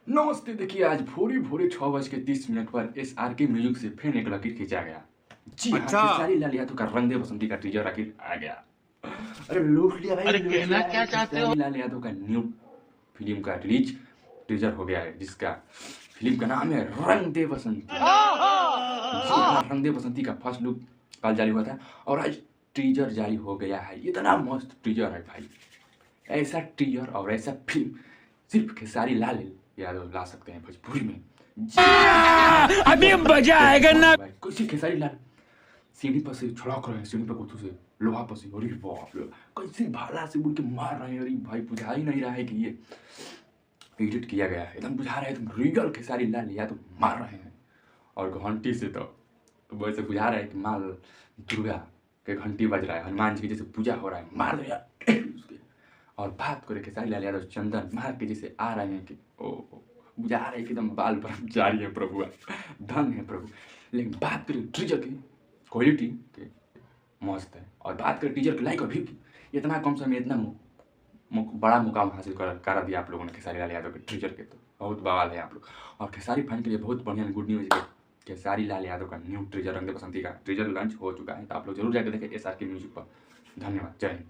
नमस्ते। देखिए आज भोरे भोरे 6:30 पर SRK म्यूजिक से फिर एक लकीर खींचा गया। जी हाँ, अच्छा। खेसारी लाल यादव का रंग दे बसंती का टीजर आखिर आ गया। अरे लूट लिया भाई, अरे लूट कहना लिया क्या भाई। चाहते हो? खेसारी लाल यादव का न्यू फिल्म का रिलीज टीजर हो गया है, जिसका फिल्म का नाम है रंग दे बसंती। जी हाँ, रंग दे बसंती का फर्स्ट लुक कल जारी हुआ था और आज टीजर जारी हो गया है। इतना मस्त टीजर है भाई। ऐसा टीजर और ऐसा फिल्म सिर्फ खेसारी लाल यादव ला सकते हैं भोजपुरी में। अभी मजा आएगा ना। भाई कैसे खेसारी लाल सीढ़ी पर से छड़क रहे हैं, सीढ़ी पर कुत्थू से लोहा पर से, अरे बाप रे, कैसे भाला से उड़ के मार रहे हैं। अरे भाई बुझा ही नहीं रहा है कि ये एडिट किया गया है, एकदम बुझा रहा है एकदम रियल खेसारी लाल यादव मार रहे हैं। और घंटी से तो वैसे बुझा रहा है कि माँ दुर्गा के घंटी बज रहा है, हनुमान जी की जैसे पूजा हो रहा है, मार दिया उसके। और बात करें खेसारी लाल यादव चंदन मार के जैसे आ रहे हैं कि ओ बुझा रहे हैं कि एकदम बाल ब्रह्मचारी है प्रभु, धन है प्रभु। लेकिन बात करें टीजर की क्वालिटी के, मस्त है। और बात करें टीजर की लाइक और व्यू की, इतना कम समय में इतना बड़ा मुकाम हासिल करा दिया आप लोगों ने खेसारी लाल यादव के टीजर के, तो बहुत बवाल है आप लोग। और खेसारी फैन के लिए बहुत बढ़िया गुड न्यूज़ है, खेसारी लाल यादव का न्यू टीजर रंग दे बसंती का टीजर लॉन्च हो चुका है, तो आप लोग जरूर जाकर देखें SRK म्यूजिक पर। धन्यवाद, जय हिंद।